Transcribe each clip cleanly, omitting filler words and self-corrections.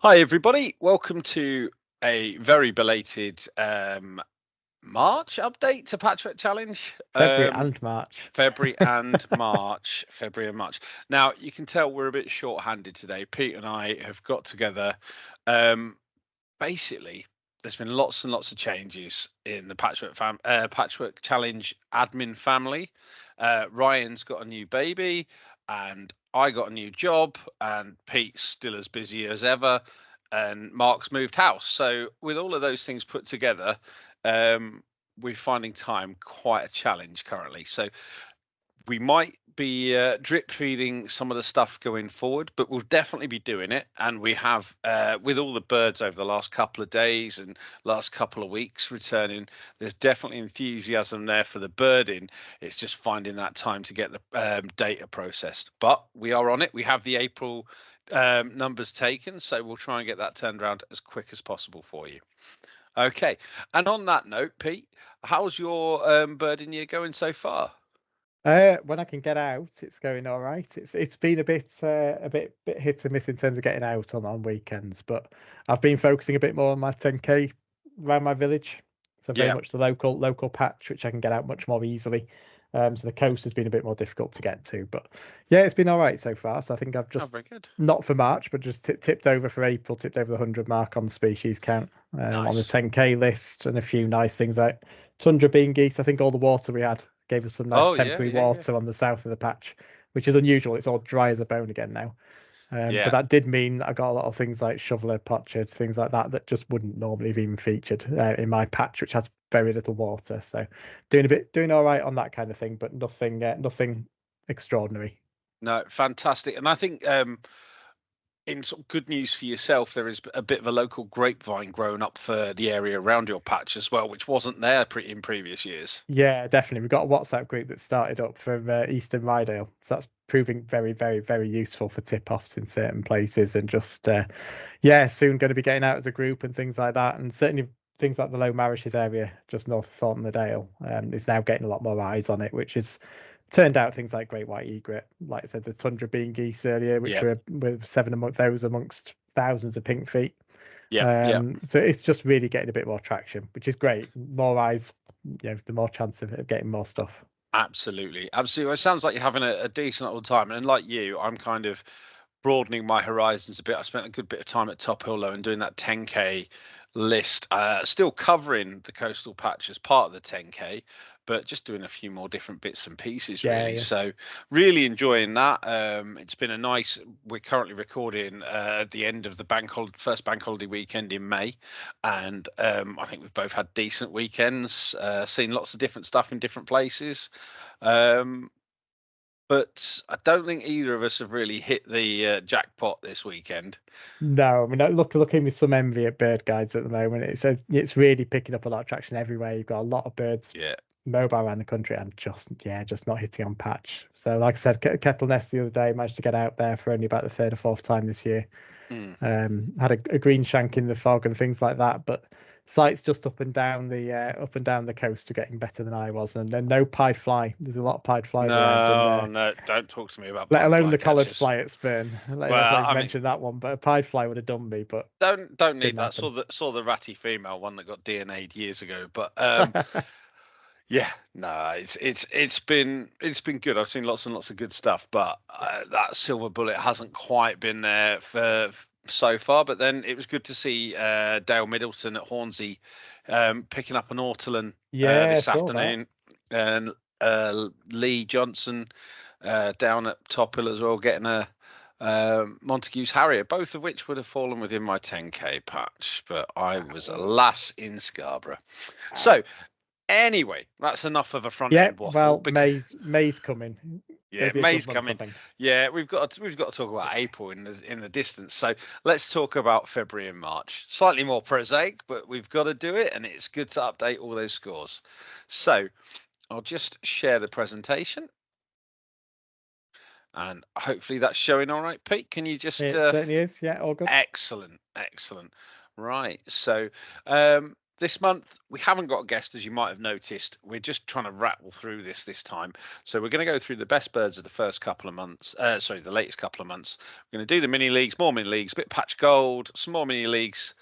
Hi, everybody. Welcome to a very belated March update to Patchwork Challenge. February and March. February and March. February and March. Now, you can tell we're a bit short-handed today. Pete and I have got together. Um, Basically, there's been lots and lots of changes in the Patchwork Challenge admin family. Ryan's got a new baby, and I got a new job, and Pete's still as busy as ever, and Mark's moved house. So with all of those things put together, um, we're finding time quite a challenge currently. So we might be drip feeding some of the stuff going forward, but we'll definitely be doing it. And we have, with all the birds over the last couple of days and last couple of weeks returning, there's definitely enthusiasm there for the birding. It's just finding that time to get the data processed. But we are on it. We have the April numbers taken, so we'll try and get that turned around as quick as possible for you. Okay. And on that note, Pete, how's your birding year going so far? When I can get out, it's going all right. It's been a bit hit and miss in terms of getting out on weekends, but I've been focusing a bit more on my 10K around my village. So very Yeah. much the local patch, which I can get out much more easily. So the coast has been a bit more difficult to get to, but yeah, it's been all right so far. So I think I've Oh, just very good. not for March, but just tipped over for April, tipped over the 100 mark on the species count on the Nice. 10K list, and a few nice things out. Tundra bean geese. I think all the water we had gave us some nice Oh, yeah, temporary yeah, yeah. water on the south of the patch, which is unusual. It's all dry as a bone again now. But Yeah. that did mean I got a lot of things like shoveler, potchard, things like that that just wouldn't normally have even featured in my patch, which has very little water. So doing all right on that kind of thing, but nothing extraordinary. No, fantastic. And I think in sort of good news for yourself, there is a bit of a local grapevine growing up for the area around your patch as well, which wasn't there in previous years. Yeah, definitely. We've got a WhatsApp group that started up from Eastern Rydale. So that's proving very, very, very useful for tip-offs in certain places and just yeah, soon going to be getting out as a group and things like that. And certainly things like the Low Marishes area, just north of Thornton the Dale, is now getting a lot more eyes on it, which is turned out things like great white egret, like I said, the tundra bean geese earlier, which Yeah. were seven among those amongst thousands of pink feet. Yeah. Yeah. So it's just really getting a bit more traction, which is great. More eyes, the more chance of getting more stuff. Absolutely. Absolutely. Well, it sounds like you're having a decent old time. And like you, I'm kind of broadening my horizons a bit. I spent a good bit of time at Top Hill Low and doing that 10K list, still covering the coastal patch as part of the 10K, but just doing a few more different bits and pieces Yeah, really. yeah. So really enjoying that. It's been a nice. We're currently recording at the end of the first bank holiday weekend in May, and I think we've both had decent weekends. Seen lots of different stuff in different places. Um, but I don't think either of us have really hit the jackpot this weekend. No, I mean, looking with some envy at bird guides at the moment. It's really picking up a lot of traction everywhere. You've got a lot of birds Yeah. mobile around the country and just not hitting on patch. So, like I said, Kettle Nest the other day managed to get out there for only about the third or fourth time this year. Mm. Had a green shank in the fog and things like that, but sights just up and down the coast are getting better than I was, and then no pied fly. There's a lot of pied flies around, and No, no, don't talk to me about let pied alone fly the collared catchers. fly at Spurn. Let's Well, not even I mean, mention that one, but a pied fly would have done me, but don't need didn't that. happen. Saw the ratty female one that got DNA'd years ago, but yeah, no, it's been good. I've seen lots and lots of good stuff, but that silver bullet hasn't quite been there for so far. But then it was good to see Dale Middleton at Hornsey picking up an ortolan Yeah, this saw that. afternoon, and Lee Johnson down at Top Hill as well, getting a Montague's Harrier, both of which would have fallen within my 10K patch, but I was alas in Scarborough. Wow. So anyway, that's enough of a front Yeah, end waffle well, because May's coming. Going yeah, to be a good May's month, I coming. think. Yeah, we've got to talk about April in the distance. So let's talk about February and March. Slightly more prosaic, but we've got to do it, and it's good to update all those scores. So I'll just share the presentation, and hopefully that's showing all right. Pete, can you just It certainly is. Yeah, all good. excellent, excellent. Right. So this month we haven't got a guest, as you might have noticed. We're just trying to rattle through this time. So we're going to go through the best birds of the first couple of months. Sorry, the latest couple of months. We're going to do the mini leagues, more mini leagues, a bit patch gold, some more mini leagues.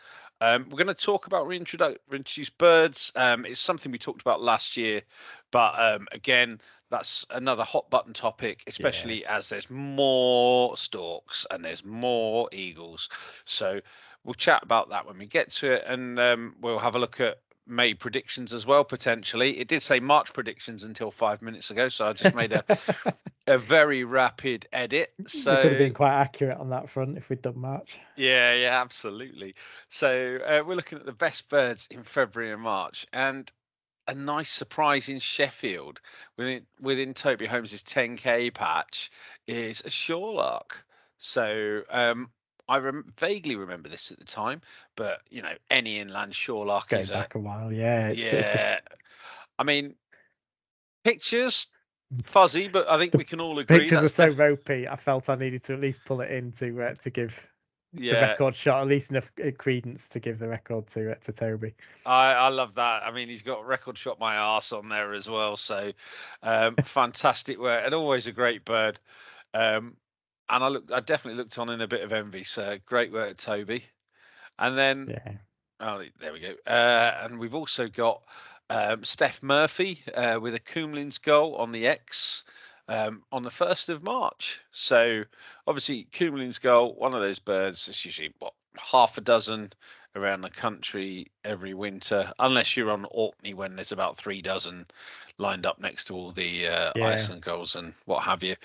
We're going to talk about reintroduced birds. It's something we talked about last year, but again, that's another hot button topic, Yeah. especially as there's more storks and there's more eagles. So we'll chat about that when we get to it, and we'll have a look at May predictions as well, potentially. It did say March predictions until 5 minutes ago, so I just made a very rapid edit. We could have So been quite accurate on that front if we'd done March. yeah, absolutely. So we're looking at the best birds in February and March, and a nice surprise in Sheffield within Toby Holmes's 10K patch is a shorelark. So I vaguely remember this at the time, but any inland shorelark Going is back a while, yeah, it's a yeah. I mean, pictures fuzzy, but I think the we can all agree pictures are that's so the ropey. I felt I needed to at least pull it in to give the yeah. record shot at least enough credence to give the record to Toby. I love that. I mean, he's got record shot my arse on there as well. So fantastic work, and always a great bird. Um, and I definitely looked on in a bit of envy. So great work, Toby. And then, Yeah, oh, there we go. And we've also got Steph Murphy with a Coomlins goal on the X on the 1st of March. So obviously, Coomlins goal, one of those birds. It's usually what, half a dozen around the country every winter, unless you're on Orkney when there's about 3 dozen lined up next to all the yeah. Iceland goals and what have you.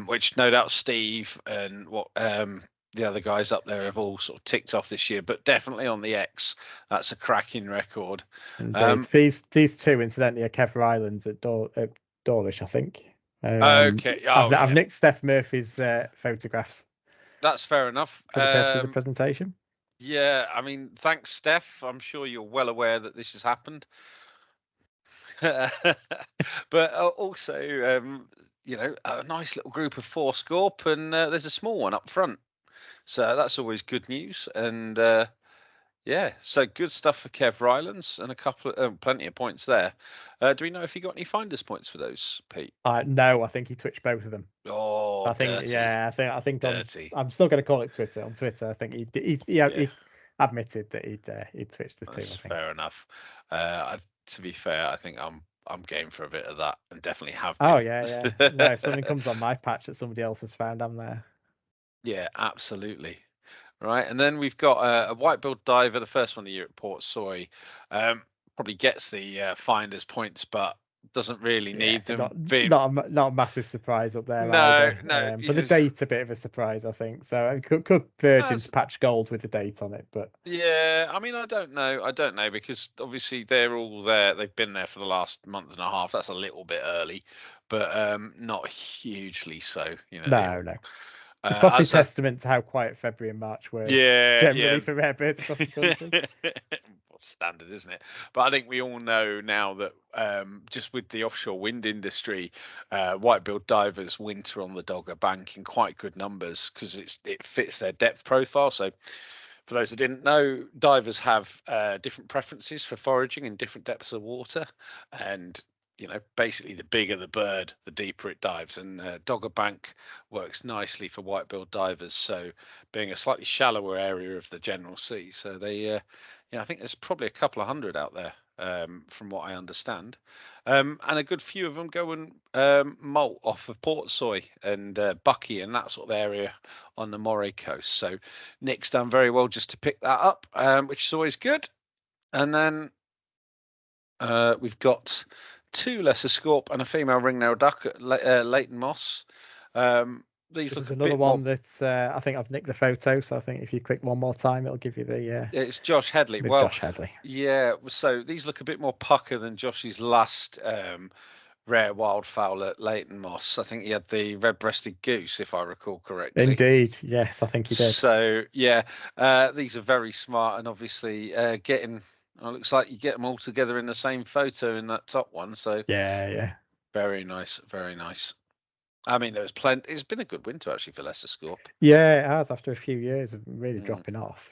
Which no doubt Steve and what the other guys up there have all sort of ticked off this year, but definitely on the X, that's a cracking record. Indeed. Um, These two, incidentally, are Kevr Islands at Dawlish, I think. okay, I've oh I've yeah, nicked Steph Murphy's photographs that's fair enough. for the purpose of the presentation. Yeah, I mean, thanks, Steph. I'm sure you're well aware that this has happened. But also, a nice little group of four scorp, and there's a small one up front. So that's always good news. And yeah, so good stuff for Kev Rylands and a couple of plenty of points there. Do we know if he got any finders points for those, Pete? No, I think he twitched both of them. Oh, I think, dirty, yeah, I think dirty. I'm still going to call it Twitter. On Twitter, I think Yeah, he admitted that he'd switched the two. that's I think. fair enough. To be fair, I think I'm game for a bit of that, and definitely have Oh been. yeah, yeah. No, if something comes on my patch that somebody else has found, I'm there. Yeah, absolutely. Right, and then we've got a white-billed diver, the first one of the year at Port Soy. Probably gets the finder's points, but doesn't really Yeah, need them. not a massive surprise up there No, either. no, But the because date's a bit of a surprise, I think. So it could verge as into patch gold with the date on it, but yeah, I mean, I don't know. I don't know because obviously they're all there. They've been there for the last month and a half. That's a little bit early, but not hugely so. They no, all. no. It's possibly As a testament to how quiet February and March were Yeah, generally yeah. for rare birds across the country. Well, standard, isn't it? But I think we all know now that just with the offshore wind industry, white-billed divers winter on the Dogger Bank in quite good numbers because it fits their depth profile. So for those that didn't know, divers have different preferences for foraging in different depths of water, and basically the bigger the bird, the deeper it dives. And Dogger Bank works nicely for white-billed divers, so being a slightly shallower area of the general sea. So I think there's probably a couple of hundred out there, from what I understand, and a good few of them go and molt off of Portsoy and Bucky and that sort of area on the Moray coast. So Nick's done very well just to pick that up, which is always good. And then we've got two lesser scorp and a female ringnail duck at Leighton Moss. These This is look a another bit more. one that I think I've nicked the photo, so I think if you click one more time, it'll give you It's Josh Headley. with Well, Josh Headley. yeah. So these look a bit more pucker than Josh's last rare wildfowl at Leighton Moss. I think he had the red-breasted goose, if I recall correctly. Indeed, yes, I think he did. So yeah, these are very smart, and obviously getting. Well, looks like you get them all together in the same photo in that top one. So Yeah, yeah. very nice, very nice. I mean, there was plenty. It's been a good winter actually for Leicester Scorp. Yeah, it has after a few years of really Mm. dropping off.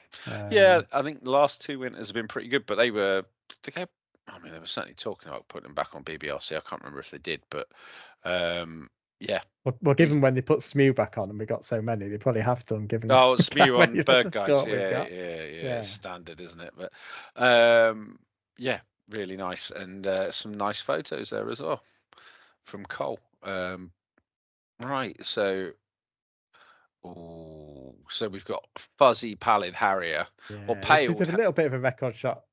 Yeah, I think the last two winters have been pretty good, but they were. Did they go, I mean, they were certainly talking about putting them back on BBRC. I can't remember if they did, but yeah. Well, given when they put Smew back on and we got so many, they probably have done, given Oh, how Smew on many Bird Leicester Guys. Scott we've Yeah, got. yeah, yeah. It's Yeah. standard, isn't it? But yeah, really nice, and some nice photos there as well from Cole. Right, so so we've got Fuzzy Pallid Harrier or Yeah, which is a Paled little bit of a record shot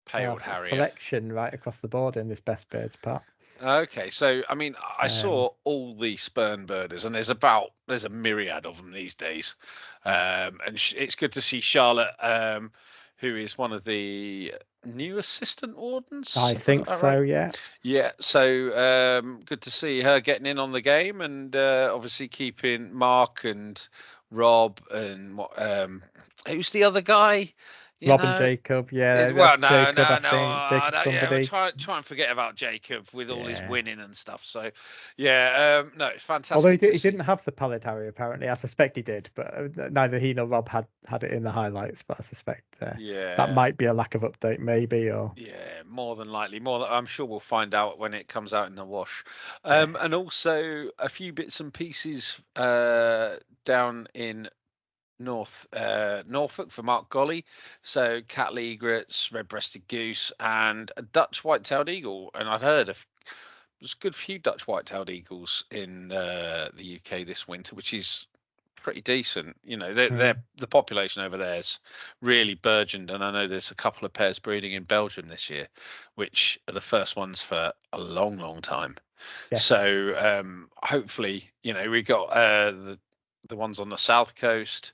Paled Harrier. selection right across the board in this best birds part. Okay, so I mean, I Um, saw all the Spurn birders, and there's a myriad of them these days, and it's good to see Charlotte, who is one of the new assistant wardens, I if I think got that right. so, yeah. Yeah, so good to see her getting in on the game, and obviously keeping Mark and Rob and who's the other guy? You Robin know, Jacob, yeah, well, no, Jacob, no, I no. think. Jacob No, yeah, we somebody. try and forget about Jacob with all his Yeah. winning and stuff. So, yeah, no, it's Although fantastic to he see. didn't have the pallid Harry, apparently. I suspect he did, but neither he nor Rob had it in the highlights. But I suspect that Yeah, might be a lack of update, maybe, or yeah, more than likely. I'm sure we'll find out when it comes out in the wash. yeah. And also a few bits and pieces down in Norfolk for Mark Golly. So cattle egrets, red-breasted goose, and a Dutch white-tailed eagle. And I've heard of there's a good few Dutch white-tailed eagles in the UK this winter, which is pretty decent. You know, Mm, the population over there is really burgeoned, and I know there's a couple of pairs breeding in Belgium this year, which are the first ones for a long, long time. yeah, So hopefully, you know, we got the ones on the south coast,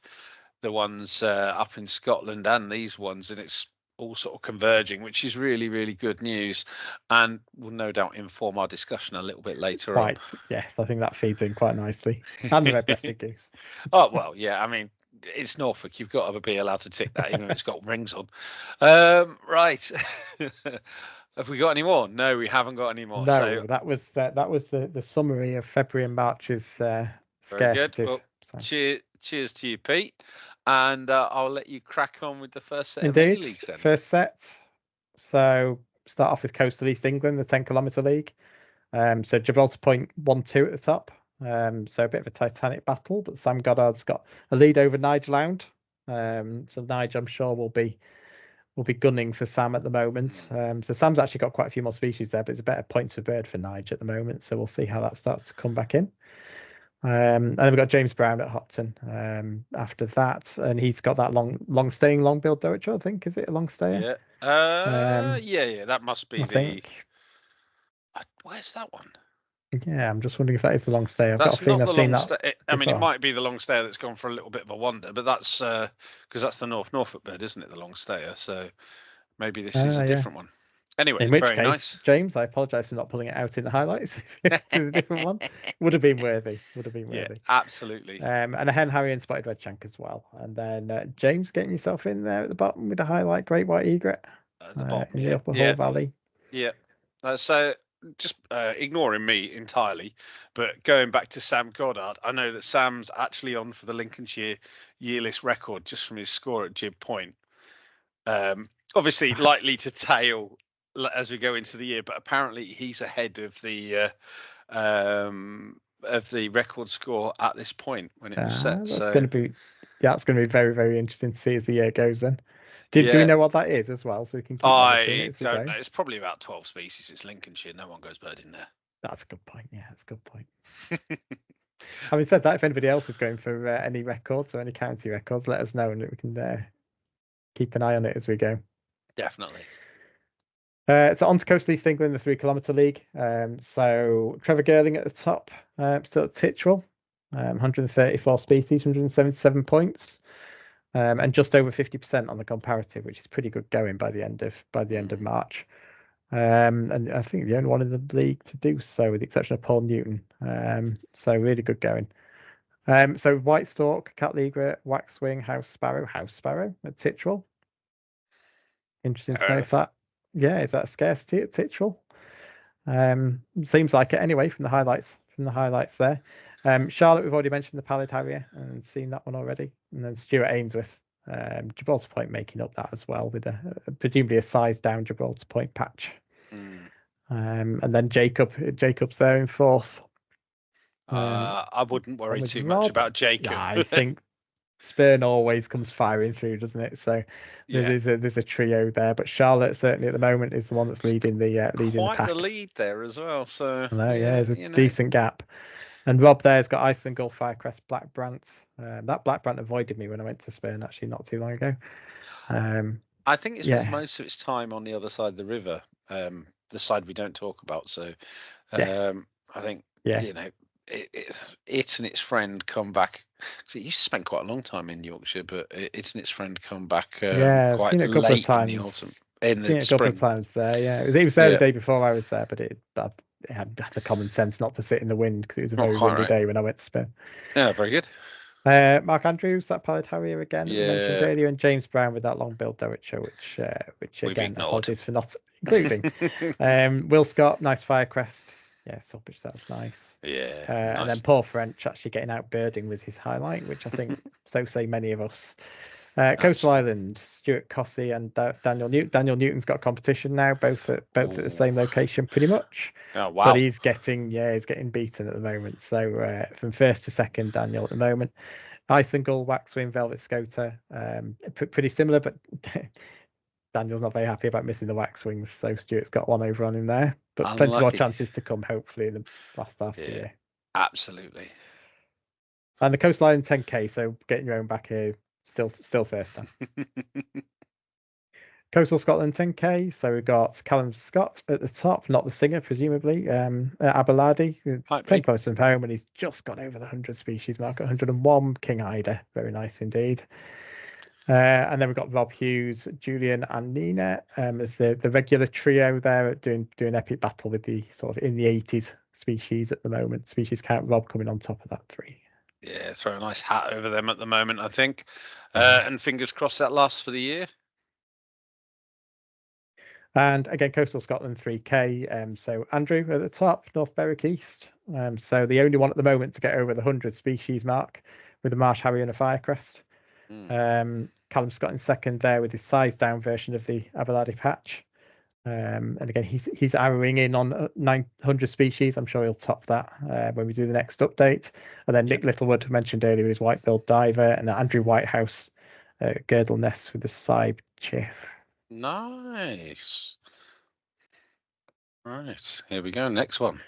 the ones up in Scotland, and these ones, and it's all sort of converging, which is really, really good news, and will no doubt inform our discussion a little bit later on. quite. Yeah, I think that feeds in quite nicely. And the red-breasted goose. Oh well, yeah. I mean, it's Norfolk. You've got to be allowed to tick that, even if it's got rings on. Right. Have we got any more? No, we haven't got any more. So No, that was the summary of February and March's very good. scarcities. Well, So cheers to you, Pete, and I'll let you crack on with the first set of mini indeed, leagues then. first set. So start off with Coastal East England, the 10 kilometer league. So Gibraltar Point 1-2 at the top. So a bit of a titanic battle, but Sam Goddard's got a lead over Nigel Lound. So Nigel, I'm sure, will be gunning for Sam at the moment. So Sam's actually got quite a few more species there, but it's a better points per bird for Nigel at the moment. So we'll see how that starts to come back in. And then we've got James Brown at Hopton after that, and he's got that long staying long billed Doricho, I think. Is it a long stayer? Yeah. Yeah. That must be I the. think. Where's that one? Yeah, I'm just wondering if that is the long stay. I've got a That's feeling not I've the seen long that stay. I mean, it before. might be the long stayer that's gone for a little bit of a wander, but that's because that's the Norfolk bird, isn't it? The long stayer. So maybe this is a Yeah. different one. Anyway, In which very case, nice. James, I apologise for not pulling it out in the highlights. If it's a different one, would have been worthy. Would have been Yeah, worthy. absolutely. And a hen Harry and spotted red shank as well. And then James getting yourself in there at the bottom with a highlight great white egret At the bottom, in the yeah, upper yeah, Hall Valley. yeah. So just ignoring me entirely, but going back to Sam Goddard, I know that Sam's actually on for the Lincolnshire yearless record just from his score at Jib Point. Obviously, likely to tail as we go into the year, but apparently he's ahead of the record score at this point when it was set. That's going So to be, yeah, that's going to be very, very interesting to see as the year goes. Then, do we yeah, know what that is as well, so we can keep monitoring it I as we don't go? know. It's probably about 12 species. It's Lincolnshire. No one goes birding there. That's a good point. Yeah, that's a good point. Having said that, if anybody else is going for any records or any county records, let us know and we can keep an eye on it as we go. Definitely. So on to Coastal East England, the 3 kilometer league. So Trevor Girling at the top, still at Titchwell, 134 species, 177 points, and just over 50% on the comparative, which is pretty good going by the end of March. And I think the only one in the league to do so, with the exception of Paul Newton. So really good going. So White Stork, Cat Egret, Waxwing, House Sparrow at Titchwell. Interesting to know if that, is that scarcity at Titchwell? Seems like it anyway from the highlights there. Charlotte, we've already mentioned the Pallid Harrier and seen that one already. And then Stuart Ainsworth, Gibraltar Point making up that as well with presumably a size down Gibraltar Point patch. And then Jacob's there in fourth. I wouldn't worry with too Rob. much about Jacob. Yeah, I think Spurn always comes firing through, doesn't it? So there's a trio there, but Charlotte certainly at the moment is the one that's leading the quite pack. the lead there as well. So there's a decent gap. And Rob there's got Iceland Gulf, Firecrest, Black Brant. That Black Brant avoided me when I went to Spurn actually not too long ago. I think it spends most of its time on the other side of the river, the side we don't talk about. So I think it and its friend come back. So it used to spend quite a long time in Yorkshire, but it and its friend come back I've quite seen it a couple late of times. in the autumn. In the seen it a spring. couple of times there. Yeah, it was there the day before I was there, but it had the common sense not to sit in the wind because it was a very windy day when I went to Spurn. Yeah, very good. Mark Andrews, that Pallid Harrier again that we mentioned earlier, and James Brown with that long-billed Derrickshire, which again, apologies for not including. Will Scott, nice Firecrest. Yeah, Sulpich, that's nice. Yeah. Nice. And then Paul French actually getting out birding was his highlight, which I think so say many of us. Coastal Island, Stuart Cossey and Daniel Newton. Daniel Newton's got competition now, both at the same location, pretty much. Oh wow! But he's getting beaten at the moment. So from first to second, Daniel at the moment. Iceland Gull, Waxwing, Velvet Scoter, pretty similar, but Daniel's not very happy about missing the Waxwings, so Stuart's got one over on him there. But plenty more chances to come, hopefully, in the last half of the year. Absolutely. And the Coastal Island 10K, so getting your own back here. Still first time. Coastal Scotland 10K. So we've got Callum Scott at the top, not the singer, presumably. Aberlardy, 10 points from home, and he's just got over the 100 species mark at 101. King Ida, very nice indeed. And then we've got Rob Hughes, Julian, and Nina as the regular trio there doing epic battle with the sort of in the 80s species at the moment. Species count, Rob coming on top of that 3. Yeah, throw a nice hat over them at the moment, I think. And fingers crossed that lasts for the year. And again, Coastal Scotland 3K. So Andrew at the top, North Berwick East. So the only one at the moment to get over the 100 species mark with a Marsh Harrier and a Firecrest. Callum Scott in second there with his size down version of the Aberlardy patch. And again, he's arrowing in on 900 species. I'm sure he'll top that when we do the next update. And then Nick Littlewood mentioned earlier his white-billed diver, and Andrew Whitehouse, girdle nests with the side chiff. Nice. Right, here we go. Next one.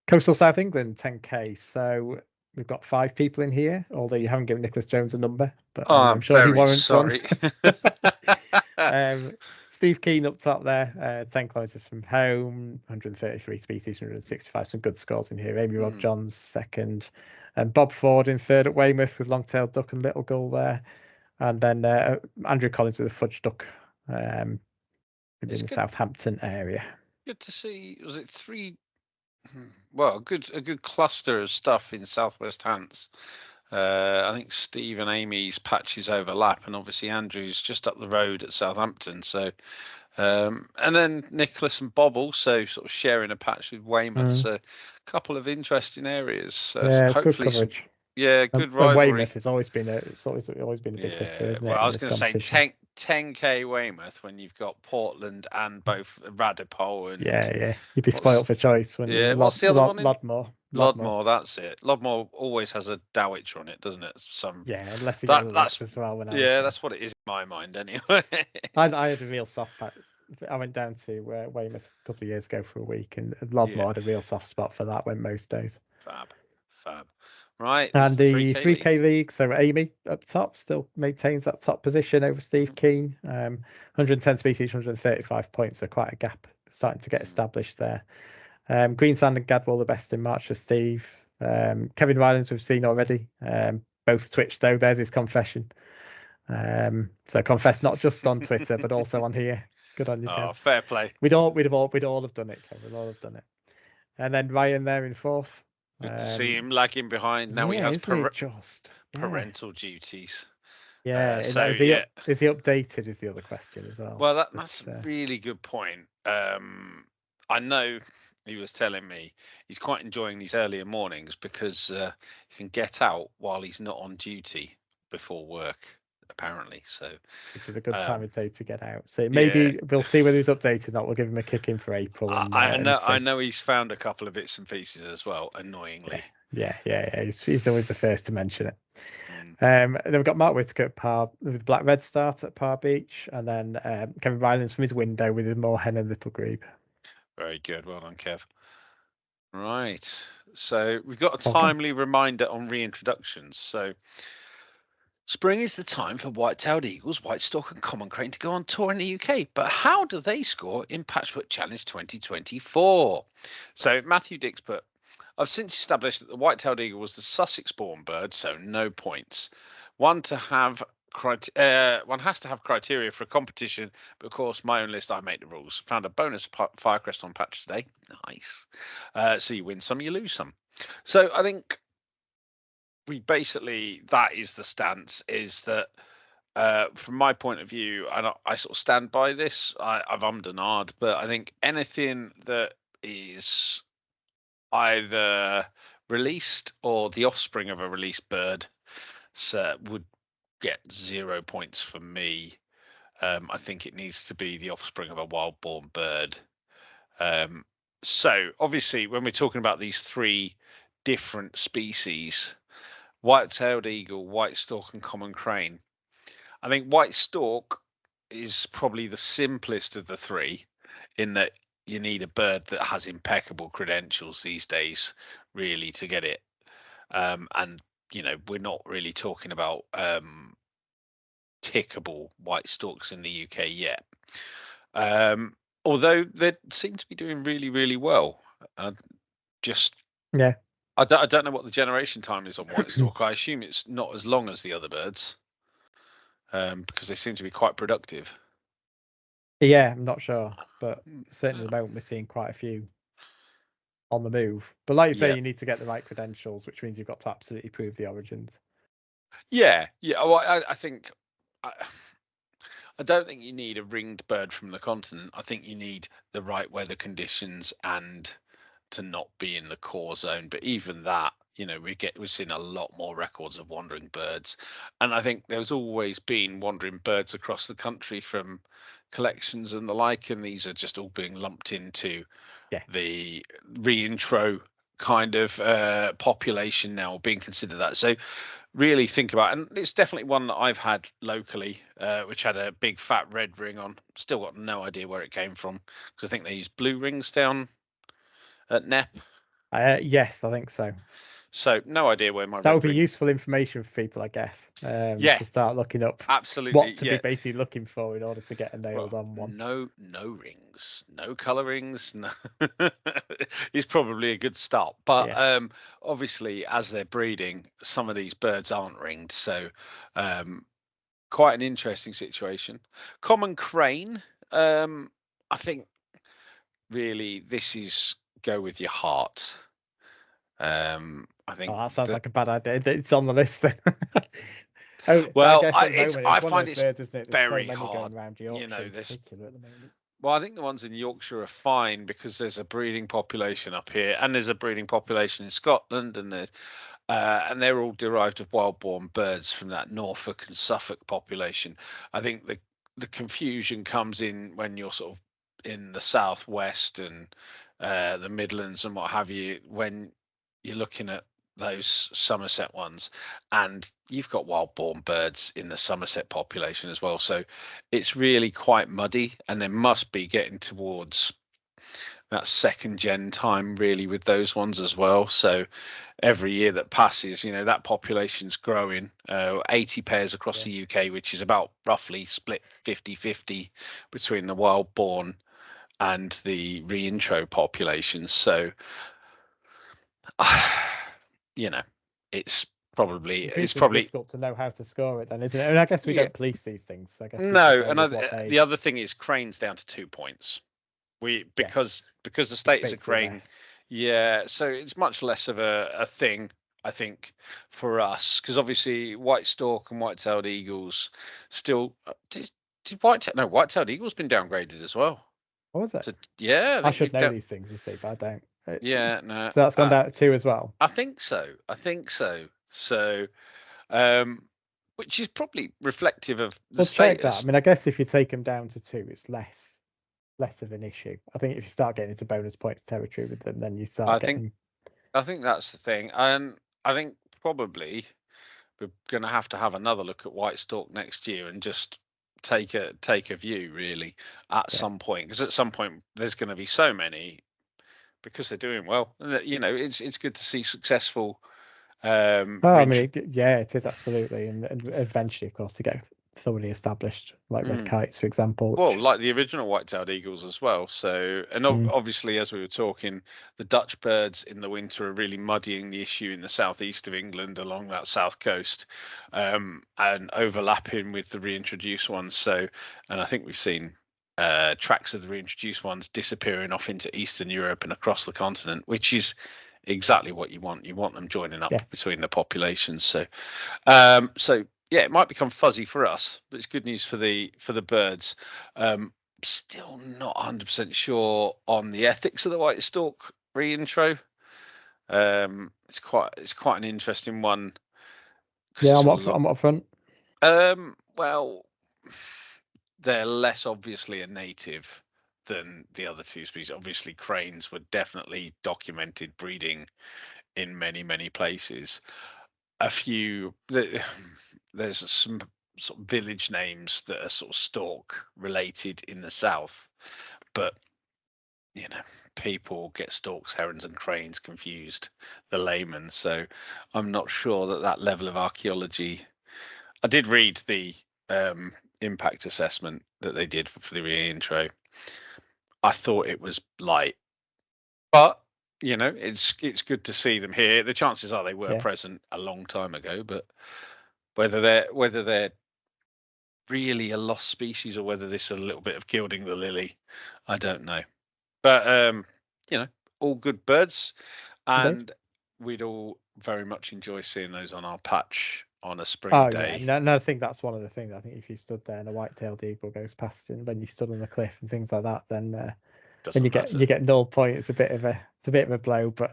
Coastal South England 10K. So we've got 5 people in here, although you haven't given Nicholas Jones a number, but I'm sure he warrants sorry. one. Steve Keane up top there, 10 kilometres from home, 133 species, 165, some good scores in here. Amy Rob Johns second, and Bob Ford in third at Weymouth with long-tailed duck and little gull there, and then Andrew Collins with the fudge duck within the Southampton area. Good to see. Was it 3? Well, a good cluster of stuff in Southwest Hants. I think Steve and Amy's patches overlap, and obviously Andrew's just up the road at Southampton. So, and then Nicholas and Bob also sort of sharing a patch with Weymouth. So, a couple of interesting areas. Yeah, it's hopefully good coverage. Good rivalry. Weymouth has always been a big hitter, isn't it? Well, I was going to say 10K Weymouth when you've got Portland and both Radipole and you'd be spoilt for choice when what's the other one? Ludmore, that's it. Ludmore always has a Dowitcher on it, doesn't it? Unless you get that's as well. That's what it is in my mind anyway. I had a real soft patch. I went down to Weymouth a couple of years ago for a week, and Ludmore had a real soft spot for that. Went most days. Fab. Right. And the 3K league. So Amy up top still maintains that top position over Steve Keane. 110 species, 135 points. So quite a gap starting to get established there. Greensand and Gadwall the best in March for Steve. Kevin Rylands we've seen already. Both Twitch though. There's his confession. So confess not just on Twitter but also on here. Good on you, Kev. Oh, fair play. We'd all have done it, Kev. We'd all have done it. And then Ryan there in fourth. Good to see him lagging behind. Now he has parental duties. Yeah. Is he updated? Is the other question as well. Well, that's a really good point. I know He was telling me he's quite enjoying these earlier mornings because he can get out while he's not on duty before work, apparently. So, which is a good time um, of day to get out. So yeah, maybe we'll see whether he's updated or not. We'll give him a kick in for April and I see. know he's found a couple of bits and pieces as well, Yeah, annoyingly. yeah. He's always the first to mention it. Mm, Then we've got Mark Whitaker at Par with Black Red Start at Par Beach, and then Kevin Rylance from his window with his Moorhen and Little Grebe. very good. Well done, Kev. Right. So we've got a Okay. timely reminder on reintroductions. So spring is the time for white-tailed eagles, white stork, and common crane to go on tour in the UK. But how do they score in Patchwork Challenge 2024? So Matthew Dix put, I've since established that the white-tailed eagle was the Sussex-born bird, so no points. One has to have criteria for a competition, but of course, my own list, I make the rules. Found a bonus Firecrest on patch today. Nice. So you win some, you lose some. So I think that is the stance. Is that from my point of view, and I sort of stand by this. I've ummed and ahed, but I think anything that is either released or the offspring of a released bird would get 0 points from me. I think it needs to be the offspring of a wild-born bird. So obviously, when we're talking about these three different species, white-tailed eagle, white stork, and common crane, I think white stork is probably the simplest of the three, in that you need a bird that has impeccable credentials these days, really, to get it. And we're not really talking about tickable white storks in the UK yet. Although they seem to be doing really, really well. Just Yeah. I don't know what the generation time is on white stork. I assume it's not as long as the other birds, because they seem to be quite productive. Yeah, I'm not sure, but certainly Uh, at the moment we're seeing quite a few on the move. But like you say, Yeah, you need to get the right credentials, which means you've got to absolutely prove the origins. yeah. Well, I think I, I don't think you need a ringed bird from the continent. I think you need the right weather conditions and to not be in the core zone. But even that, we're seeing a lot more records of wandering birds, and I think there's always been wandering birds across the country from collections and the like, and these are just all being lumped into Yeah. the reintro kind of population now, being considered that. So really think about, and it's definitely one that I've had locally, which had a big fat red ring on. Still got no idea where it came from, because I think they use blue rings down at Nep. Yes, I think so. So no idea where my That would red be ring. useful information for people, I guess, Yeah, to start looking up absolutely. what to be Yeah. basically looking for in order to get a nailed Well, on one. no rings, no color rings. No, is probably a good start. But Yeah. obviously, as they're breeding, some of these birds aren't ringed, so um, quite an interesting situation. Common crane. I think really this is go with your heart. I Oh, think that sounds that. like a bad idea. It's on the list then. Oh, but I Well, guess at the moment I it's one of find those it's birds, isn't it? There's so very many hard. going around Yorkshire in There's particular at the moment. Well, I think the ones in Yorkshire are fine because there's a breeding population up here, and there's a breeding population in Scotland, and they're all derived of wild-born birds from that Norfolk and Suffolk population. I think the confusion comes in when you're sort of in the southwest and the Midlands and what have you, when you're looking at those Somerset ones, and you've got wild-born birds in the Somerset population as well. So it's really quite muddy, and they must be getting towards that second gen time really with those ones as well. So every year that passes, that population's growing. 80 pairs across Yeah. the UK, which is about roughly split 50-50 between the wild born and the reintro populations. So you know it's probably it's Increasingly probably difficult to know how to score it then, isn't it? And I guess we yeah. don't police these things. So I guess people No, go and with what they the other thing is cranes down to 2 points. We yes. because the Just status of makes it crane, less. yeah. So it's much less of a thing, I think, for us, because obviously white stork and white-tailed eagles still did white no white-tailed eagles been downgraded as well. What was it? So yeah, I I think should you've know done. these things, you see, but I don't. Yeah, no. So that's gone down to 2 as well. I think so. I think so. So, um, which is probably reflective of the We'll check that. I status. mean, I guess if you take them down to 2, it's less of an issue. I think if you start getting into bonus points territory with them, then you I start think getting. I think that's the thing, and I think probably we're going to have another look at White Stork next year and just take a view really at Yeah. some point, because at some point there's going to be so many because they're doing well. And it's good to see successful Oh, I reintro- mean, yeah, it is absolutely, and eventually, of course, to get thoroughly established, like red Mm. kites, for example, Well, which. like the original white-tailed eagles as well. So, and Mm, obviously, as we were talking, the Dutch birds in the winter are really muddying the issue in the southeast of England along that south coast, and overlapping with the reintroduced ones. So, and I think we've seen tracks of the reintroduced ones disappearing off into Eastern Europe and across the continent, which is exactly what you want. You want them joining up yeah, between the populations. So yeah, it might become fuzzy for us, but it's good news for the birds. Still not 100% sure on the ethics of the white stork reintro. It's quite an interesting one because yeah. it's I'm a up. lot. I'm up front. Well, they're less obviously a native than the other two species. Obviously, cranes were definitely documented breeding in many places. There's some sort of village names that are sort of stork related in the south, but you know, people get storks, herons, and cranes confused, the layman. So I'm not sure that level of archaeology. I did read the impact assessment that they did for the reintro. I thought it was light, but it's good to see them here. The chances are they were Yeah, present a long time ago, but whether they're really a lost species or whether this is a little bit of gilding the lily, I don't know. But you know, all good birds, indeed. and we'd all very much enjoy seeing those on our patch on a spring Oh yeah, day. no, no. I think that's one of the things. I think if you stood there and a white-tailed eagle goes past, and when you stood on the cliff and things like that, then Doesn't you matter. get 0 point. It's a bit of a blow, but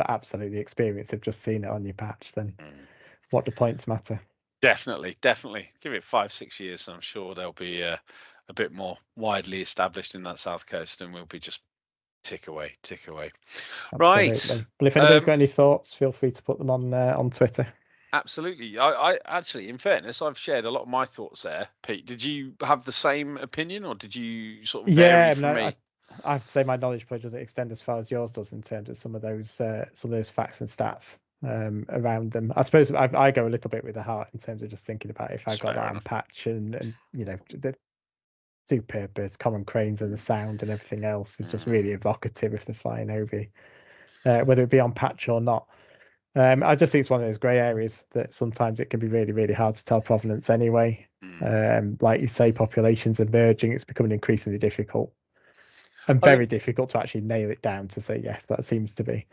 absolutely the experience of just seeing it on your patch. Then Mm. what do points matter? Definitely. Give it 5, 6 years, and I'm sure they'll be a bit more widely established in that south coast, and we'll be just tick away, tick away. Right. Absolutely. But if anybody's Um, got any thoughts, feel free to put them on Twitter. Absolutely. I actually, in fairness, I've shared a lot of my thoughts there. Pete, did you have the same opinion, or did you sort of vary Yeah, from no, me? I have to say my knowledge probably doesn't extend as far as yours does in terms of some of those facts and stats around them. I suppose I go a little bit with the heart in terms of just thinking about if I It's got fair that on enough. patch and the superb birds, common cranes and the sound and everything else is just Mm. really evocative if they're flying over you, whether it be on patch or not. I just think it's one of those grey areas that sometimes it can be really hard to tell provenance anyway. Mm. Like you say, populations are merging. It's becoming increasingly difficult and I very think difficult to actually nail it down to say yes. That seems to be.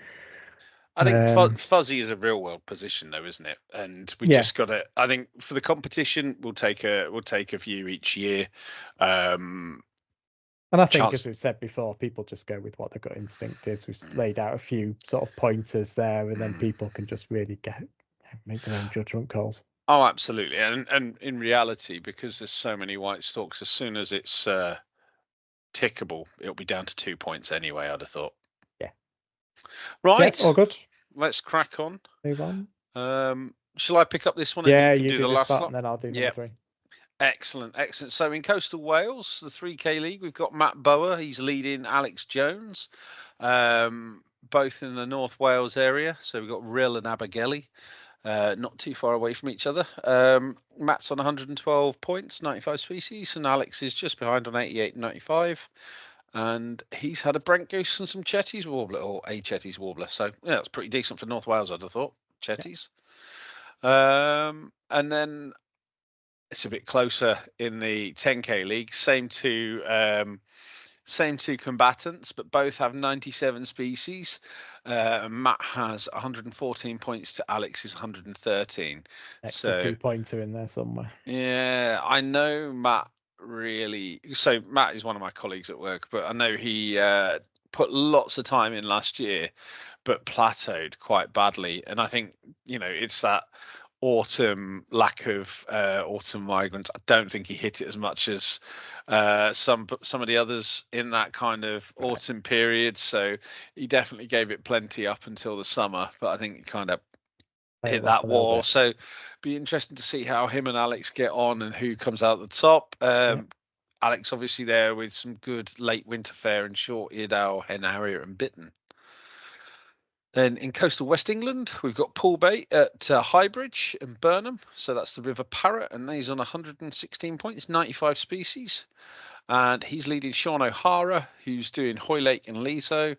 I think Um, fuzzy is a real world position, though, isn't it? And we yeah, just got to. I think for the competition, we'll take a view each year. Um, and I think as chance. we've said before, people just go with what their gut instinct is. We've Mm, laid out a few sort of pointers there, and then mm. people can just really make their own judgment calls. Oh, absolutely. And in reality, because there's so many white stalks, as soon as it's tickable, it'll be down to 2 points anyway. I'd have thought. Yeah, yeah, all Right, good. let's crack on. Move on. Shall I pick up this one and you Yeah, can you do do the this last lot, lot? and then I'll do number Yeah, 3. excellent, excellent. So in coastal Wales, the 3K league, we've got Matt Bower. He's leading Alex Jones, both in the North Wales area. So we've got Rill and Abergele, not too far away from each other. Matt's on 112 points, 95 species, and Alex is just behind on 88 and 95. And he's had a Brent Goose and some Chetty's warbler, or a Chetty's warbler. So yeah, that's pretty decent for North Wales, I'd have thought. Yeah, Chetty's. And then it's a bit closer in the 10K league. Same two combatants, but both have 97 species. Matt has 114 points to Alex's 113. extra So 2 pointer in there somewhere. yeah, I know Matt really. So Matt is one of my colleagues at work, but I know he put lots of time in last year, but plateaued quite badly. And I think it's that autumn lack of autumn migrants. I don't think he hit it as much as some of the others in that kind of Right. autumn period. So he definitely gave it plenty up until the summer, but I think he kind of hit Tailed off that a little wall. bit. So be interesting to see how him and Alex get on and who comes out the top. Yeah. Alex obviously there with some good late winter fare and short-eared owl, hen harrier, and bittern. Then in coastal West England, we've got Poolbait at Highbridge and Burnham. So that's the River Parrot, and he's on 116 points, 95 species. And he's leading Sean O'Hara, who's doing Hoylake and Liso.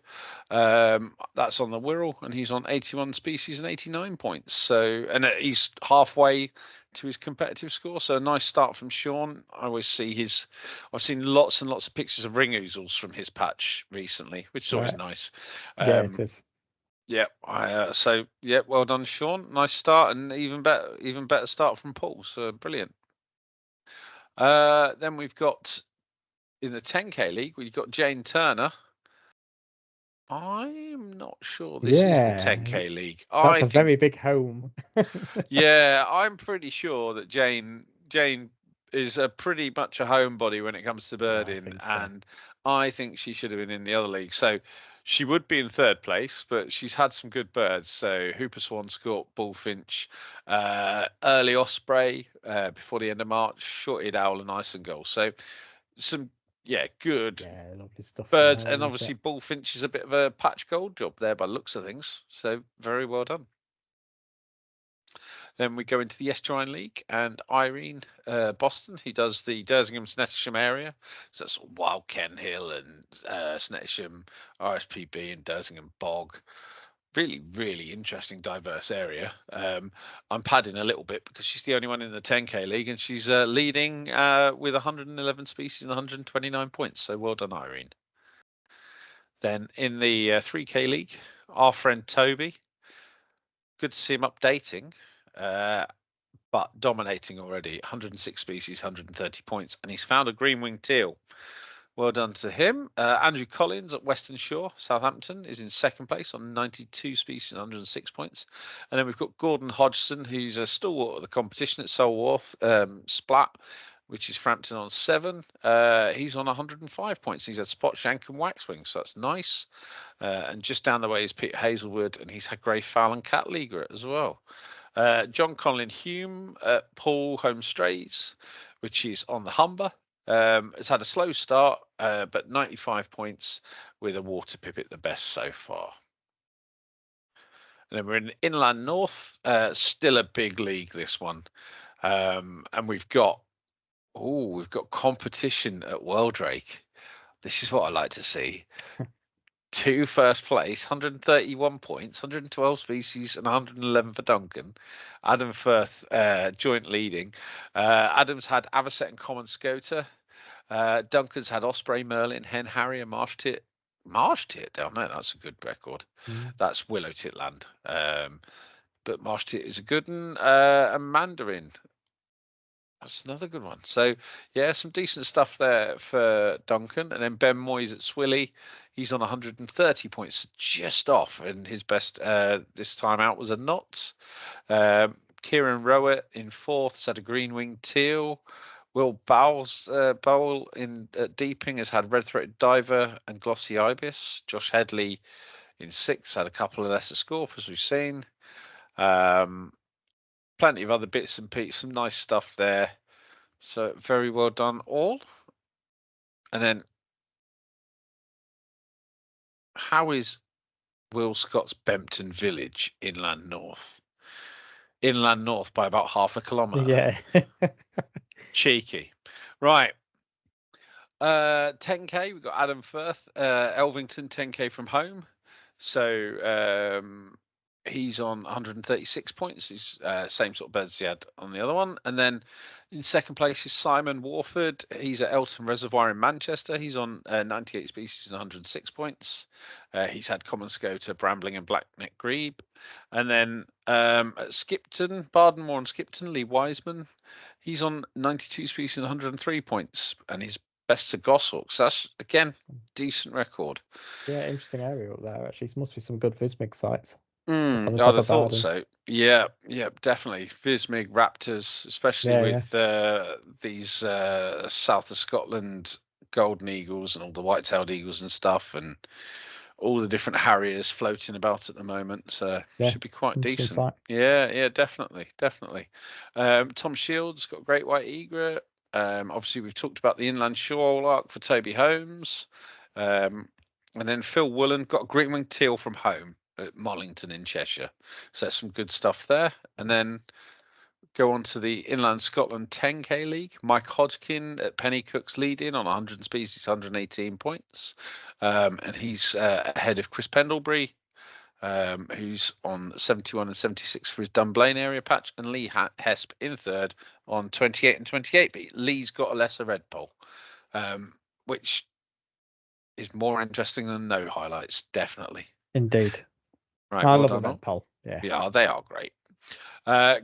That's on the Wirral, and he's on 81 species and 89 points. So, and he's halfway to his competitive score. So a nice start from Sean. I've seen lots and lots of pictures of ring oozles from his patch recently, which is always Right. nice. Yeah, it is. Yeah, well done, Sean. Nice start, and even better start from Paul. So brilliant. Then we've got in the 10K league, we've got Jane Turner. I'm not sure this is the Yeah, 10K league. that's I a think, very big home. yeah, I'm pretty sure that Jane is a pretty much a homebody when it comes to Yeah, I birding, think so. and I think she should have been in the other league. So she would be in third place, but she's had some good birds. So Hooper Swan, Scott, Bullfinch, early Osprey before the end of March, short-eared owl, and Isingale. So some good Yeah, lovely stuff from birds, her, and isn't obviously it? Bullfinch is a bit of a patch gold job there by the looks of things. So very well done. Then we go into the Estuarine League, and Irene Boston, who does the Dersingham Snettisham area. So that's Wild Ken Hill and Snettisham, RSPB, and Dersingham Bog. Really, really interesting, diverse area. I'm padding a little bit because she's the only one in the 10K league, and she's leading with 111 species and 129 points. So well done, Irene. Then in the 3K league, our friend Toby. Good to see him updating. But dominating already. 106 species, 130 points, and he's found a green-winged teal. Well done to him. Andrew Collins at Western Shore, Southampton, is in second place on 92 species and 106 points. And then we've got Gordon Hodgson, who's a stalwart of the competition at Solworth, Splat, which is Frampton on 7. He's on 105 points. He's had Spot Shank and Waxwing, so that's nice. And just down the way is Peter Hazelwood, and he's had Grey Fowl and Cat Leaguer as well. John Conlin Hume at Paul Home Strays, which is on the Humber. It's had a slow start, but 95 points with a water pipit the best so far. And then we're in Inland North, still a big league, this one. And we've got competition at Weldrake. This is what I like to see. 2 first place, 131 points, 112 species, and 111 for Duncan. Adam Firth joint leading. Adam's had Avocet and Common Scoter. Duncan's had Osprey, Merlin, Hen Harrier, Marsh Tit. Marsh Tit down there, that's a good record. That's Willow Titland. But Marsh Tit is a good one. And Mandarin. That's another good one. So, yeah, some decent stuff there for Duncan. And then Ben Moyes at Swilly. He's on 130 points, just off. And his best this time out was a Knots. Kieran Rowett in fourth has had a green winged teal. Will Bowell in Deeping has had red-throated diver and glossy ibis. Josh Headley in sixth had a couple of lesser score, as we've seen. Plenty of other bits and pieces, some nice stuff there. So very well done all. And then how is Will Scott's Bempton Village inland north? Inland north by about half a kilometre. Yeah. Cheeky. Right. 10K, we've got Adam Firth, Elvington 10K from home. So he's on 136 points. He's same sort of birds he had on the other one. And then in second place is Simon Warford. He's at Elton Reservoir in Manchester. He's on 98 species and 106 points. He's had Common Scoter, Brambling, and Blackneck Grebe. And then at Skipton, Bardenmore and Skipton, Lee Wiseman. He's on 92 species and 103 points, and he's best to Goshawk. So that's again decent record. Yeah, interesting area up there. Actually, there must be some good Vismig sites up on the I'd top have of thought Bardon. so. Yeah, yeah, definitely. Vismig Raptors, especially Yeah, yeah, with these south of Scotland golden eagles and all the white-tailed eagles and stuff, and all the different harriers floating about at the moment. So yeah. should be quite Interesting decent. site. Yeah, yeah, definitely, definitely. Tom Shields got a great white egret. Obviously, we've talked about the inland shoreline arc for Toby Holmes. And then Phil Woolen got a green-winged teal from home at Mollington in Cheshire. So that's some good stuff there. And then go on to the Inland Scotland 10K League. Mike Hodgkin at Pennycook's leading on 100 species, 118 points. And he's ahead of Chris Pendlebury, who's on 71 and 76 for his Dunblane area patch, and Lee Hesp in third on 28 and 28. But Lee's got a lesser red pole, which is more interesting than no highlights, definitely. Indeed. Right, I well love a done red all. pole. Yeah. Yeah, they are great.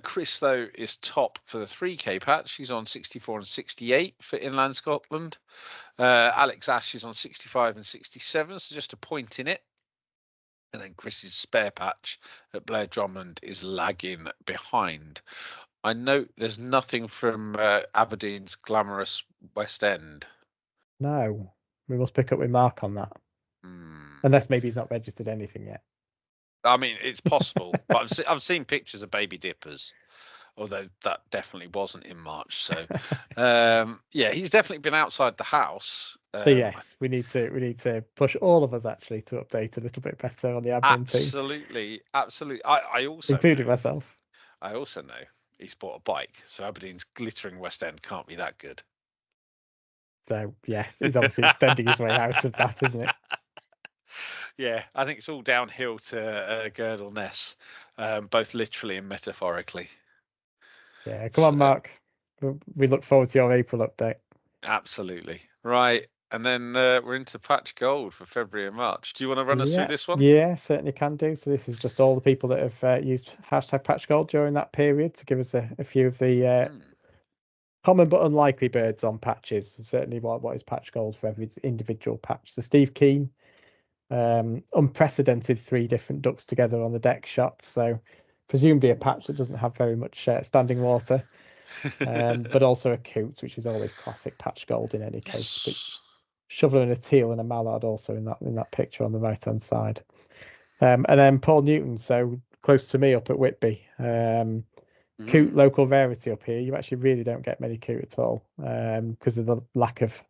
Chris, though, is top for the 3K patch. He's on 64 and 68 for Inland Scotland. Alex Ash is on 65 and 67, so just a point in it. And then Chris's spare patch at Blair Drummond is lagging behind. I note there's nothing from Aberdeen's glamorous West End. No, we must pick up with Mark on that. Unless maybe he's not registered anything yet. I mean, it's possible, but I've seen pictures of baby dippers, although that definitely wasn't in March. So, yeah, he's definitely been outside the house. So yes, we need to push all of us actually to update a little bit better on the admin team, Absolutely, absolutely. I also including know. myself. I also know he's bought a bike, so Aberdeen's glittering West End can't be that good. So yes, he's obviously extending his way out of that, isn't it? Yeah, I think it's all downhill to Girdle Ness, both literally and metaphorically. Yeah, come on, So, Mark. We look forward to your April update. absolutely. Right. And then we're into Patch Gold for February and March. Do you want to run us through Yeah, this one? yeah, certainly can do. So this is just all the people that have used hashtag patch gold during that period to give us a few of the common but unlikely birds on patches. Certainly what is patch gold for every individual patch. So Steve Keane, unprecedented 3 different ducks together on the deck shot. So presumably a patch that doesn't have very much standing water. But also a coot, which is always classic patch gold in any case. But Yes. shoveler and a teal and a mallard also in that picture on the right hand side. And then Paul Newton, so close to me up at Whitby. Coot local rarity up here. You actually really don't get many coot at all because of the lack of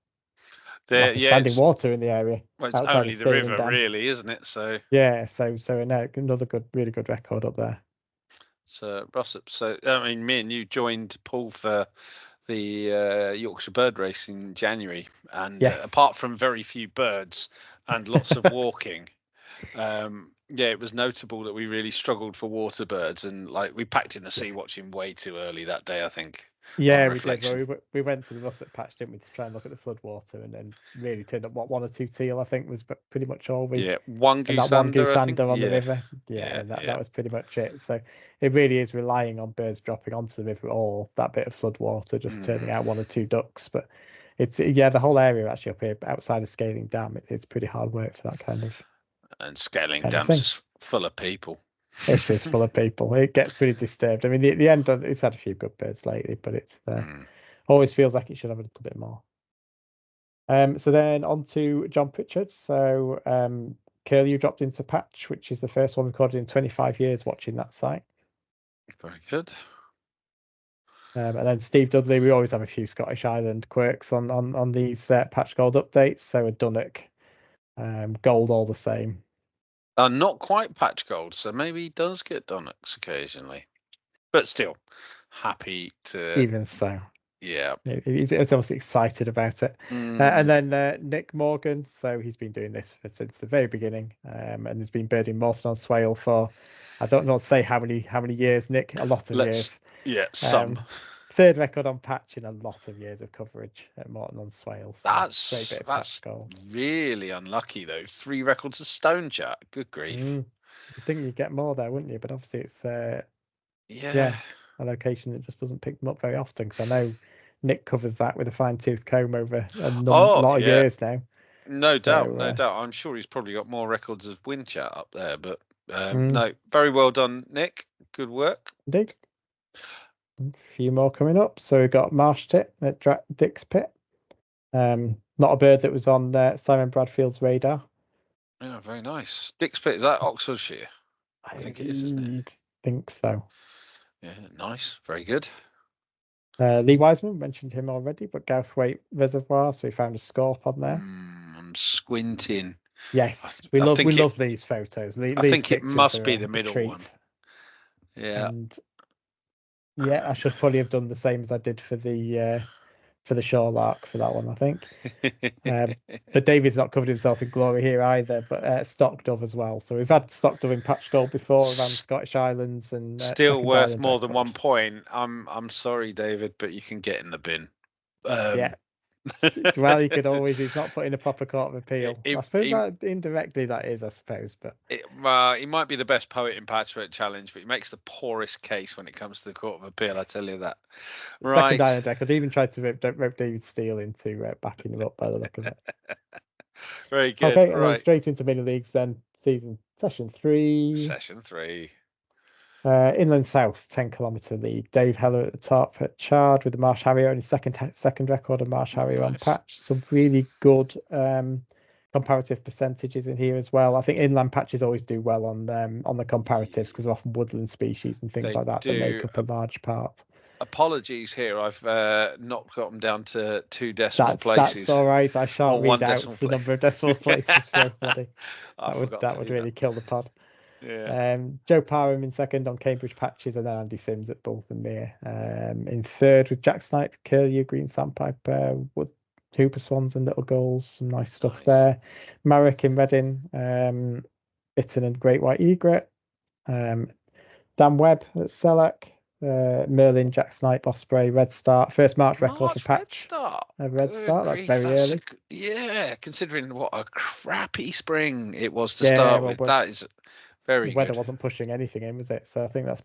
standing water in the area Well, it's outside only of the Scaling river, Dam. really, isn't it? So Yeah, so another really good record up there. so Rossop. So I mean, me and you joined Paul for the Yorkshire Bird Race in January, and Yes. apart from very few birds and lots of walking, yeah, it was notable that we really struggled for water birds, and like we packed in the sea watching way too early that day, I think. Yeah, On we did. reflection. Well, we went to the russet patch, didn't we, to try and look at the floodwater, and then really turned up one or two teal. I think was pretty much all we. Yeah, one And goose that one under, goose I think. under on the Yeah, river, yeah, yeah, and yeah. that was pretty much it. So it really is relying on birds dropping onto the river or that bit of floodwater just turning out 1 or 2 ducks. But it's the whole area actually up here outside of Scaling Dam. It's pretty hard work for that kind of And Scaling kind of Dam's thing. just full of people. It is full of people. It gets pretty disturbed. I mean, the end it's had a few good birds lately, but it's always feels like it should have a little bit more. So then on to John Pritchard. So Curly, you dropped into Patch, which is the first one recorded in 25 years watching that site. Very good. And then Steve Dudley, we always have a few Scottish Island quirks on these Patch Gold updates. So a Dunnock, gold all the same. Not quite Patch Gold, so maybe he does get Donnocks occasionally. But still, happy to. Even so. Yeah. He's obviously excited about it. And then Nick Morgan, so he's been doing this since the very beginning, and has been birding Morstan on Swale for I don't know to say how many years, Nick. A lot of years. Yeah, some. 3rd record on Patch in a lot of years of coverage at Morton on Swale. So That's great bit of Patch Gold. really unlucky though. 3 records of Stone Chat. Good grief. You think you'd get more there, wouldn't you? But obviously it's Yeah. a location that just doesn't pick them up very often. Because I know Nick covers that with a fine-tooth comb over a Oh lot of yeah, years now. no doubt, So no doubt. I'm sure he's probably got more records of wind chat up there, but mm, no, very well done, Nick. Good work. indeed. A few more coming up. So we've got Marsh Tip at Dick's Pit. Not a bird that was on Simon Bradfield's radar. Yeah, very nice. Dick's Pit, is that Oxfordshire? I think it is, isn't it? I think so. Yeah, nice. Very good. Lee Wiseman, mentioned him already, but Gouthwaite Reservoir, so we found a scorp on there. I'm squinting. Yes, I think love these photos. I Lee's think it pictures must are be the a middle one. treat. Yeah. And yeah, I should probably have done the same as I did for the Shorelark for that one, I think. But David's not covered himself in glory here either, but Stock Dove as well. So we've had Stock Dove in patch gold before around Scottish Islands and Still second worth island more than record. 1 point. I'm sorry, David, but you can get in the bin. Yeah. Well, he could always. He's not put in a proper court of appeal. I suppose that indirectly that is. I suppose, but he might be the best poet in Patchwork Challenge, but he makes the poorest case when it comes to the Court of Appeal. I tell you that. second Right. island record. Even tried to rope David Steele into backing him up by the look of it. Very good. Okay, and then Right. straight into mini leagues. Then session 3. Session 3. Inland South 10-kilometre league. Dave Heller at the top at Chard with the Marsh Harrier on his second record of Marsh Harrier on patch. Some really good comparative percentages in here as well. I think inland patches always do well on the comparatives because they're often woodland species and things like that that make up a large part. Apologies here. I've not got them down to 2 decimal places. That's all right. I shan't read out the place. number of decimal places for everybody. that would really kill the pod. Yeah. Joe Parham in second on Cambridge patches, and then Andy Sims at Bolton Mere. In third with Jack Snipe, Curlew, Green Sandpiper, Wood, Hooper Swans and Little Goals. Some nice stuff there. Marek in Reading, Itten and Great White Egret. Dan Webb at Selleck. Merlin, Jack Snipe, Osprey, Red Start. First March record for patch. Red Start. That's very early. Yeah, considering what a crappy spring it was to start with. That is very the weather good. Wasn't pushing anything in, was it? So I think that's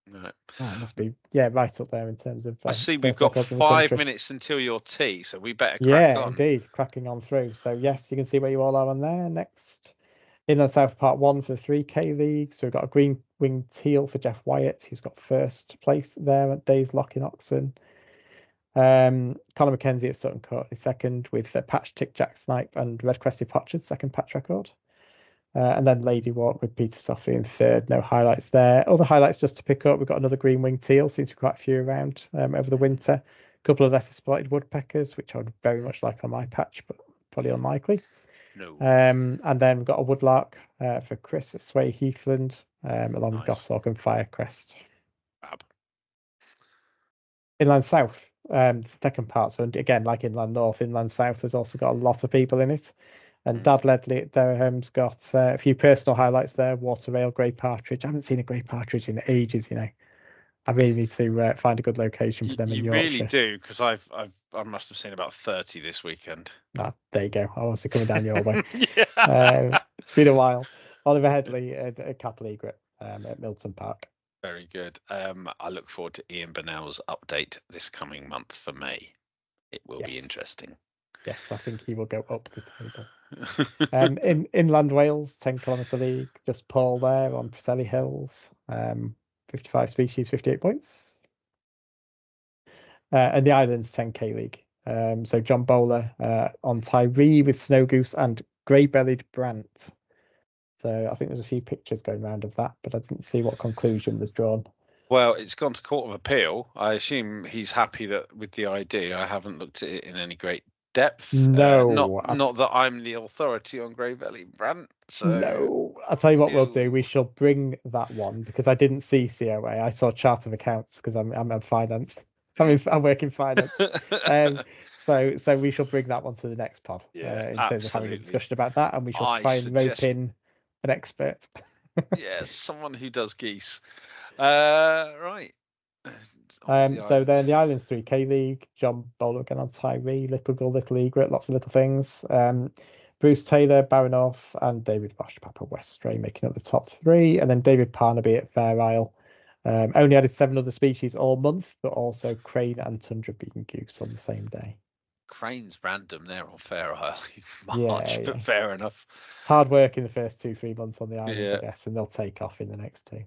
right. It must be right up there in terms of. I see we've got 5 minutes until your tea, so we better crack on. Indeed, cracking on through. So yes, you can see where you all are on there. Next, Inland South Part 1 for the 3K League. So we've got a green winged teal for Jeff Wyatt, who's got first place there at Days Lock in Oxon. Colin McKenzie at Sutton Court is second with Patch Tick Jack Snipe and Red Crested Potchard, second patch record. And then Lady Walk with Peter Sophie in third. No highlights there. Other highlights just to pick up. We've got another green winged teal. Seems to be quite a few around over the winter. A couple of lesser spotted woodpeckers, which I would very much like on my patch, but probably unlikely. No. And then we've got a woodlark for Chris at Sway Heathland, along with Goshawk and Firecrest. Fab. Inland South, second part. So again, like Inland North, Inland South has also got a lot of people in it. And Dad Ledley at Derham's got a few personal highlights there. Water Rail, Grey Partridge. I haven't seen a Grey Partridge in ages, you know. I really need to find a good location for them in Yorkshire. You really do, because I must have seen about 30 this weekend. There you go. I was coming down your way. It's been a while. Oliver Headley at Cattle Egret at Milton Park. Very good. I look forward to Ian Burnell's update this coming month for May. It will be interesting. Yes, I think he will go up the table. In Inland Wales, 10-kilometre league, just Paul there on Preseli Hills. 55 species, 58 points. And the Islands 10k league. So John Bowler on Tyree with Snow Goose and grey-bellied Brant. So I think there's a few pictures going around of that, but I didn't see what conclusion was drawn. Well, it's gone to Court of Appeal. I assume he's happy with the idea. I haven't looked at it in any great depth. No, not that I'm the authority on grey-bellied Brant. So no, I'll tell you what we'll do. We shall bring that one because I didn't see COA. I saw chart of accounts because I'm in finance. I work in finance. So we shall bring that one to the next pod in terms of having a discussion about that, and we shall try and rope in an expert. Yes, someone who does geese. Right. So then the Islands 3K League, John Bowler again on Tyree, Little Gull, Little Egret, lots of little things. Bruce Taylor, Baranoff, and David Bosch, Papa Westray making up the top 3, and then David Parnaby at Fair Isle Only added 7 other species all month, but also crane and tundra bean goose on the same day. Crane's random there on Fair Isle in Yeah, March, but yeah. fair enough. Hard work in the first 2-3 months on the islands, I Yeah, guess, and they'll take off in the next 2.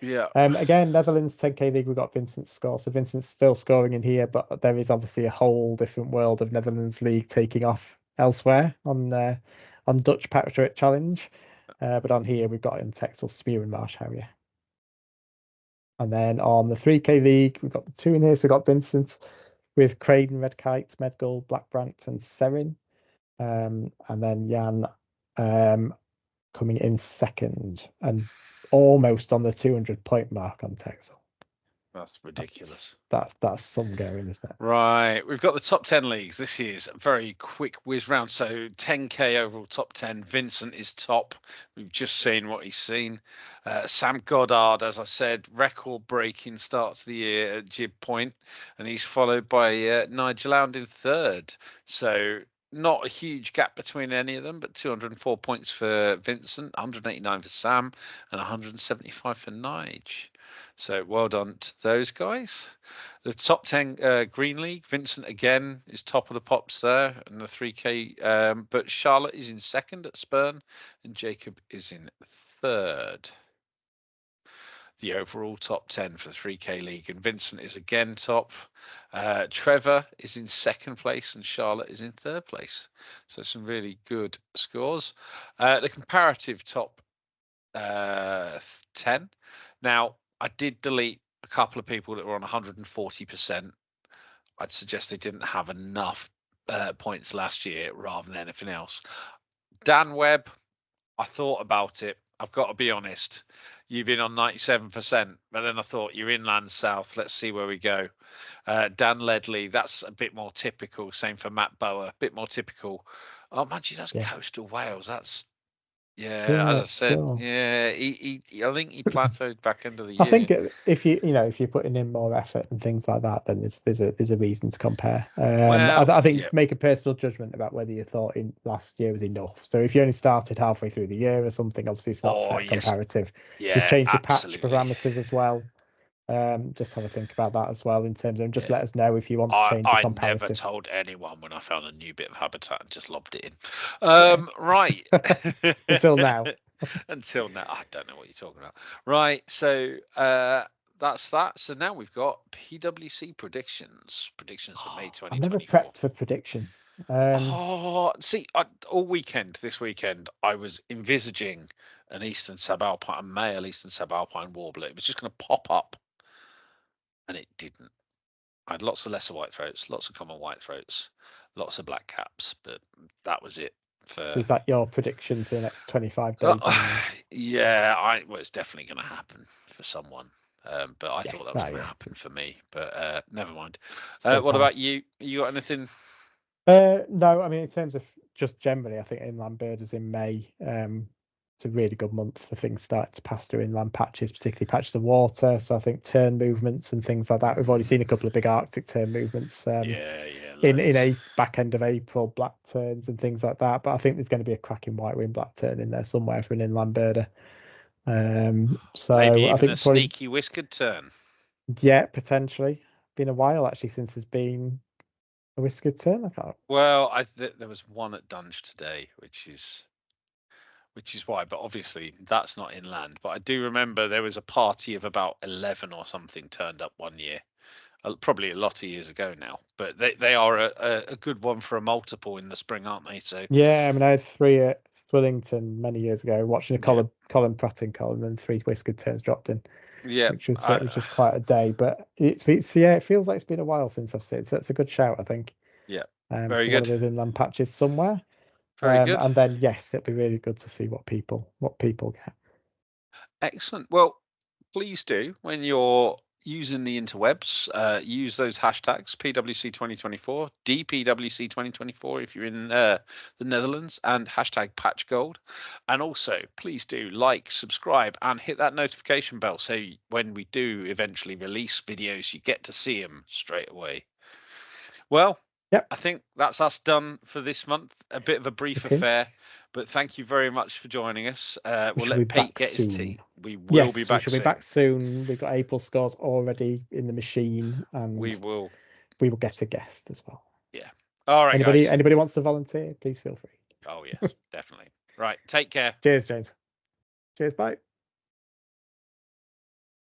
yeah. Again, Netherlands 10K League, we've got Vincent's score. So Vincent's still scoring in here, but there is obviously a whole different world of Netherlands League taking off elsewhere on Dutch Patchwork Challenge. But on here, we've got in Texel, Spear and Marsh Harrier. And then on the 3K League, we've got the 2 in here. So we've got Vincent with Craden, Red Kite, Medgull, Black Brant, and Serin. And then Jan coming in second and almost on the 200-point mark on Texel. That's ridiculous. That's some going, isn't it? Right, we've got the top 10 leagues. This is a very quick whiz round. So 10K overall top 10. Vincent is top. We've just seen what he's seen. Sam Goddard, as I said, record-breaking start to the year at Jib Point, and he's followed by Nigel Lound in third. So not a huge gap between any of them, but 204 points for Vincent, 189 for Sam, and 175 for Nige. So well done to those guys. The top 10 Green League, Vincent again is top of the pops there, and the 3K. But Charlotte is in second at Spurn, and Jacob is in third. The overall top 10 for the 3K League, and Vincent is again top. Trevor is in second place, and Charlotte is in third place. So some really good scores. The comparative top 10. Now, I did delete a couple of people that were on 140%. I'd suggest they didn't have enough points last year rather than anything else. Dan Webb, I thought about it. I've got to be honest. You've been on 97%, but then I thought you're inland south. Let's see where we go. Dan Ledley, that's a bit more typical. Same for Matt Bower, a bit more typical. Oh, man, that's coastal Wales. That's as I said, still. He I think he plateaued back end of the I year. think if you're putting in more effort and things like that, then there's a reason to compare. I think make a personal judgment about whether you thought in last year was enough. So if you only started halfway through the year or something, obviously it's not fair comparative. Yeah, just change absolutely. your patch parameters as well. Just have a think about that as well in terms of just let us know if you want to change your comparative. I never told anyone when I found a new bit of habitat and just lobbed it in. Right. Until now. Until now. I don't know what you're talking about. Right. So that's that. So now we've got PWC predictions. Predictions for May 2024. I've never prepped for predictions. See, all weekend, this weekend, I was envisaging an eastern subalpine, a male eastern subalpine warbler. It was just going to pop up, and it didn't. I had lots of lesser white throats, lots of common white throats, lots of black caps, but that was it. So is that your prediction for the next 25 days? Yeah, well, it's definitely going to happen for someone. But I thought that was going to happen for me. But never mind. What about you? You got anything? No, I mean, in terms of just generally, I think inland birders in May, it's a really good month for things starting to pass through inland patches, particularly patches of water. So I think tern movements and things like that. We've already seen a couple of big Arctic tern movements. In a back end of April, black terns and things like that. But I think there's going to be a cracking white wing black tern in there somewhere for an inland birder. So maybe even I think a sneaky whiskered tern. Yeah, potentially. Been a while actually since there's been a whiskered tern. I can't. Well, there was one at Dunge today, which is why. But obviously that's not inland. But I do remember there was a party of about 11 or something turned up one year. Probably a lot of years ago now, but they are a good one for a multiple in the spring, aren't they? So yeah, I mean, I had 3 at Swillington many years ago, watching a Colin Pratting call, and then 3 whiskered terns dropped in. Yeah, which was quite a day. But it feels like it's been a while since I've seen it. So it's a good shout, I think. Yeah, very good. One of those inland patches somewhere. Very good. And then yes, it'll be really good to see what people get. Excellent. Well, please do when you're using the interwebs, use those hashtags PWC 2024, DPWC 2024 if you're in the Netherlands, and hashtag Patch Gold. And also, please do like, subscribe, and hit that notification bell so when we do eventually release videos, you get to see them straight away. Well, I think that's us done for this month. A bit of a brief affair. But thank you very much for joining us. We We'll shall be let Pete back get his soon. tea. We will Yes, be we back shall be soon. back soon. We've got April scores already in the machine, and We will. get a guest as well. Yeah. All right, guys. Anybody wants to volunteer, please feel free. Oh, yes, definitely. Right. Take care. Cheers, James. Cheers, bye.